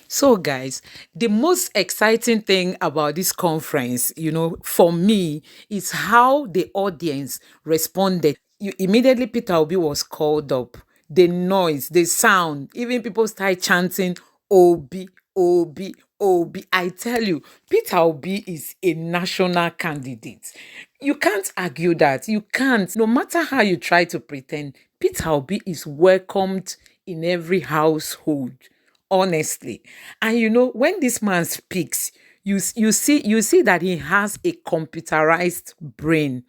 So, guys, the most exciting thing about this conference, for me, is how the audience responded. Immediately, Peter Obi was called up. The noise, the sound, even people started chanting, Obi, Obi, Obi. I tell you, Peter Obi is a national candidate. You can't argue that. You can't. No matter how you try to pretend, Peter Obi is welcomed in every household, honestly. And when this man speaks, you see that he has a computerized brain.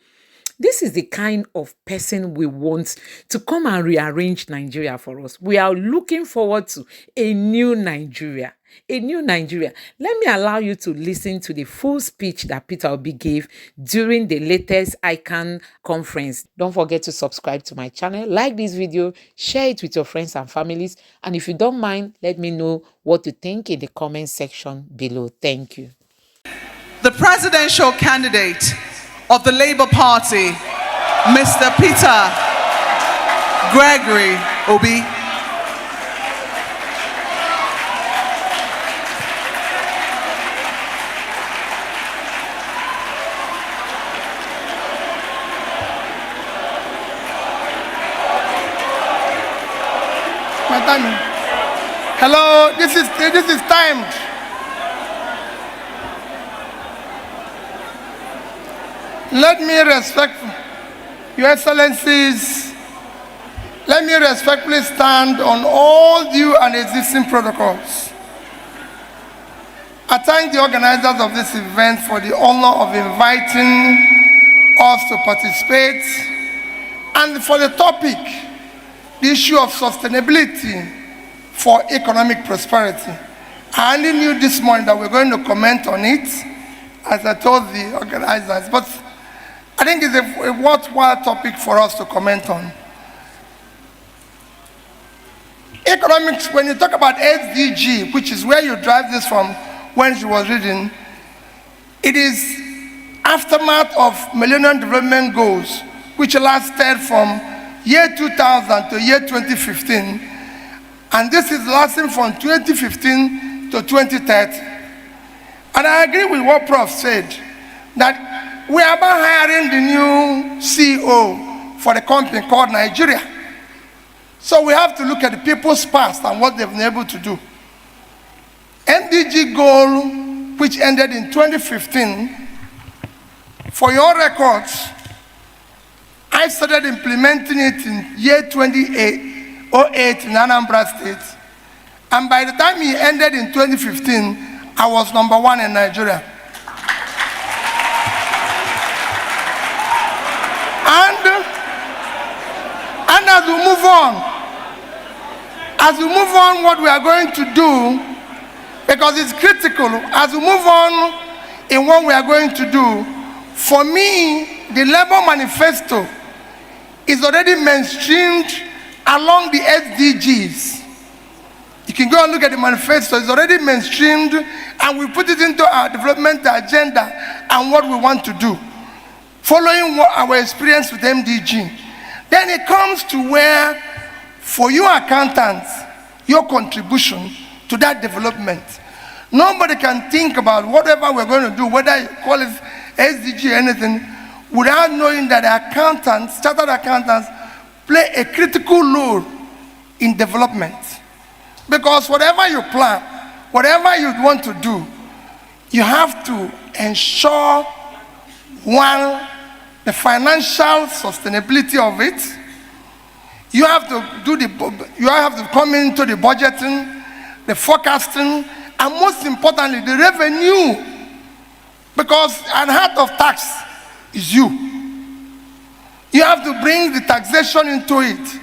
This is the kind of person we want to come and rearrange Nigeria for us. We are looking forward to a new Nigeria. A new Nigeria. Let me allow you to listen to the full speech that Peter Obi gave during the latest Ican conference. Don't forget to subscribe to my channel, like this video, share it with your friends and families, and if you don't mind, let me know what you think in the comment section below. Thank you. The presidential candidate of the Labour Party, Mr. Peter Gregory Obi. My timing. Hello, this is timed. Let me Your Excellencies, let me respectfully stand on all due and existing protocols. I thank the organizers of this event for the honor of inviting us to participate and for the topic, the issue of sustainability for economic prosperity. I only knew this morning that we're going to comment on it, as I told the organizers, but I think it's a worthwhile topic for us to comment on. Economics, when you talk about SDG, which is where you drive this from when she was reading, it is aftermath of Millennium Development Goals, which lasted from year 2000 to year 2015, and this is lasting from 2015 to 2030. And I agree with what Prof said, that we are about hiring the new CEO for the company called Nigeria. So we have to look at the people's past and what they've been able to do. MDG goal, which ended in 2015, for your records, I started implementing it in year 2008 in Anambra State. And by the time it ended in 2015, I was #1 in Nigeria. And as we move on, what we are going to do, because it's critical, as we move on in what we are going to do, for me, the Labour Manifesto is already mainstreamed along the SDGs. You can go and look at the manifesto, it's already mainstreamed, and we put it into our development agenda and what we want to do, following our experience with MDG. Then it comes to where, for you accountants, your contribution to that development. Nobody can think about whatever we're going to do, whether you call it SDG or anything, without knowing that accountants, chartered accountants, play a critical role in development. Because whatever you plan, whatever you want to do, you have to ensure, one, the financial sustainability of it. You have to come into the budgeting, the forecasting, and most importantly, the revenue. Because at the heart of tax is you. You have to bring the taxation into it.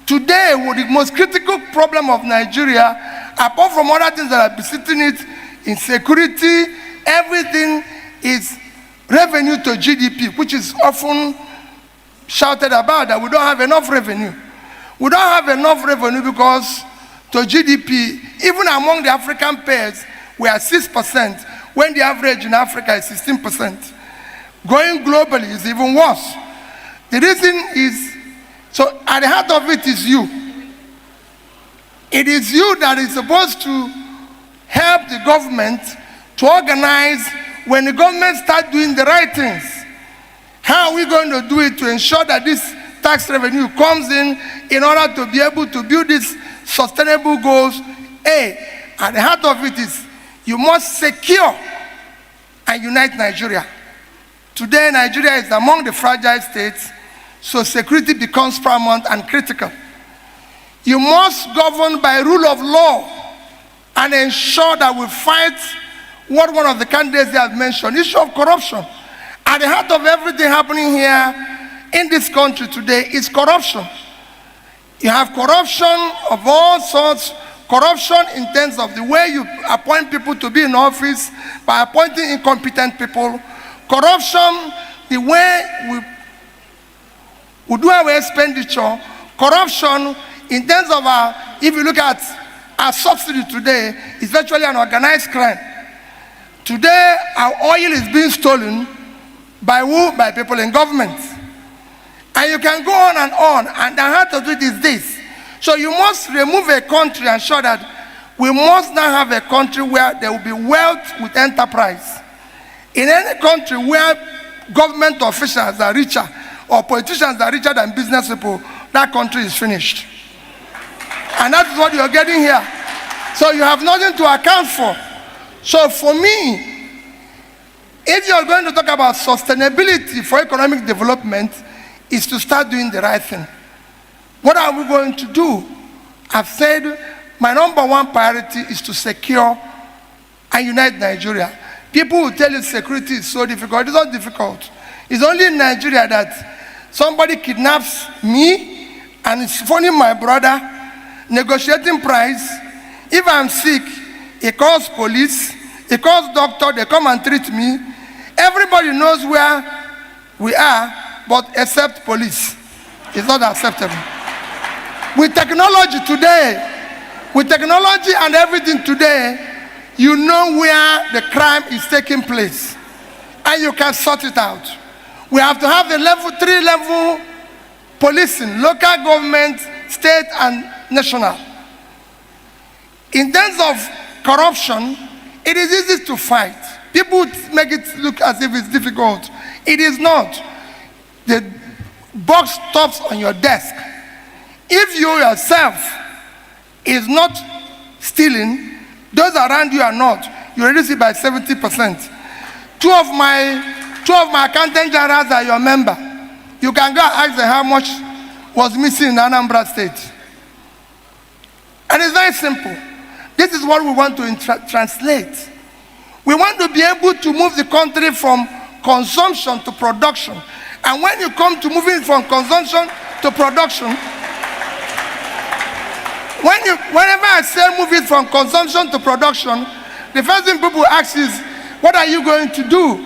Today, the most critical problem of Nigeria, apart from other things that are besetting it, insecurity, everything is revenue to GDP, which is often shouted about that we don't have enough revenue. We don't have enough revenue because to GDP, even among the African pairs, we are 6%, when the average in Africa is 16%. Going globally is even worse. The reason is, so at the heart of it is you. It is you that is supposed to help the government to organize when the government starts doing the right things. How are we going to do it to ensure that this tax revenue comes in order to be able to build these sustainable goals? At the heart of it is you must secure and unite Nigeria. Today, Nigeria is among the fragile states, so security becomes paramount and critical. You must govern by rule of law and ensure that we fight what one of the candidates have mentioned, issue of corruption. At the heart of everything happening here in this country today is corruption. You have corruption of all sorts, corruption in terms of the way you appoint people to be in office by appointing incompetent people, corruption, the way we do our expenditure, corruption in terms of if you look at our subsidy today, it's virtually an organized crime. Today, our oil is being stolen by who? By people in government. And you can go on, and the heart of it is this. So you must remove a country and show that we must now have a country where there will be wealth with enterprise. In any country where government officials are richer or politicians are richer than business people, that country is finished. And that is what you're getting here. So you have nothing to account for. So for me, if you're going to talk about sustainability for economic development, is to start doing the right thing. What are we going to do? I've said my number one priority is to secure and unite Nigeria. People will tell you security is so difficult. It's not difficult. It's only in Nigeria that somebody kidnaps me and is phoning my brother, negotiating price. If I'm sick, he calls police, he calls doctor, they come and treat me. Everybody knows where we are, but except police. It's not acceptable. With technology and everything today, you know where the crime is taking place, and you can sort it out. We have to have the three-level policing, local government, state, and national. In terms of corruption, it is easy to fight. People make it look as if it's difficult. It is not. The box stops on your desk. If you yourself is not stealing, those around you are not, you reduce it by 70%. Two of my accountant generals are your member. You can go ask them how much was missing in Anambra State. And it's very simple. This is what we want to translate. We want to be able to move the country from consumption to production. And when you come to moving from consumption to production, whenever I say move it from consumption to production, the first thing people ask is, what are you going to do?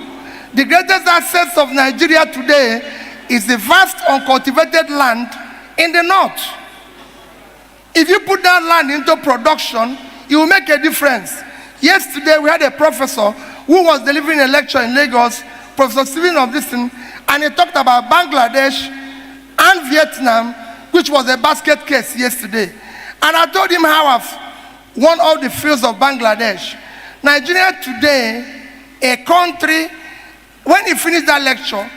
The greatest assets of Nigeria today is the vast uncultivated land in the north. If you put that land into production, it will make a difference. Yesterday, we had a professor who was delivering a lecture in Lagos, Professor Stephen of this thing, and he talked about Bangladesh and Vietnam, which was a basket case yesterday. And I told him how I've won all the fields of Bangladesh. Nigeria today, a country, when he finished that lecture,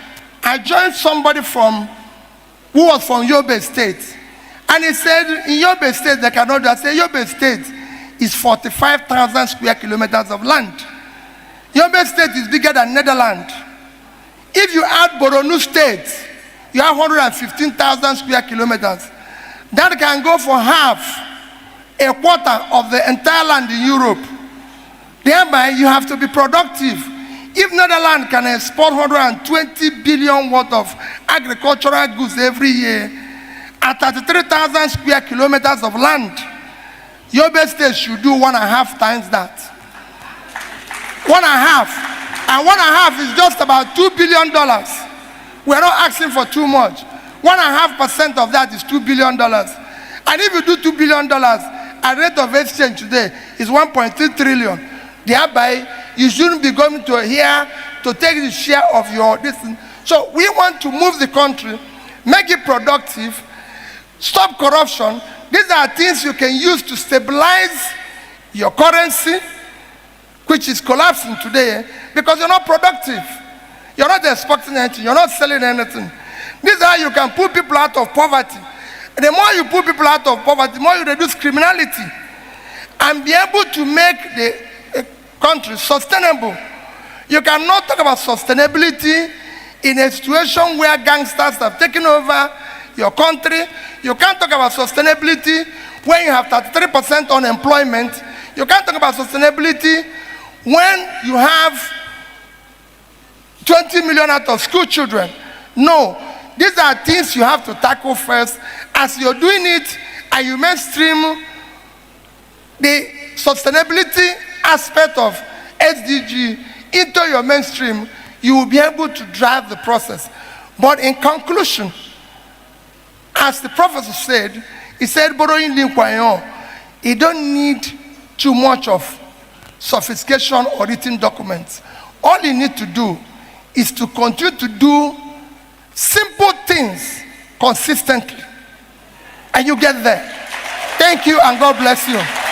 I joined somebody who was from Yobe State. And he said, in Yobe State, they cannot do that. I said, Yobe State is 45,000 square kilometers of land. Yobe State is bigger than Netherlands. If you add Borno State, you have 115,000 square kilometers. That can go for half, a quarter of the entire land in Europe. Thereby, you have to be productive. If Netherlands can export 120 billion worth of agricultural goods every year, at 33,000 square kilometers of land, Yobe State should do 1.5 times that. 1.5. And 1.5 is just about $2 billion. We're not asking for too much. 1.5% of that is $2 billion. And if you do $2 billion, at rate of exchange today is 1.3 trillion. Thereby, you shouldn't be going to here to take the share of your distance. So we want to move the country, make it productive, stop corruption. These are things you can use to stabilize your currency, which is collapsing today because you're not productive. You're not expecting anything. You're not selling anything. This is how you can pull people out of poverty. And the more you pull people out of poverty, the more you reduce criminality and be able to make the country sustainable. You cannot talk about sustainability in a situation where gangsters have taken over your country. You can't talk about sustainability when you have 33% unemployment. You can't talk about sustainability when you have 20 million out of school children. No, these are things you have to tackle first. As you're doing it and you mainstream the sustainability aspect of SDG into your mainstream, you will be able to drive the process. But in conclusion, as the professor said, he said, borrowing Linkwayon, you don't need too much of sophistication or written documents. All you need to do is to continue to do simple things consistently. And you get there. Thank you and God bless you.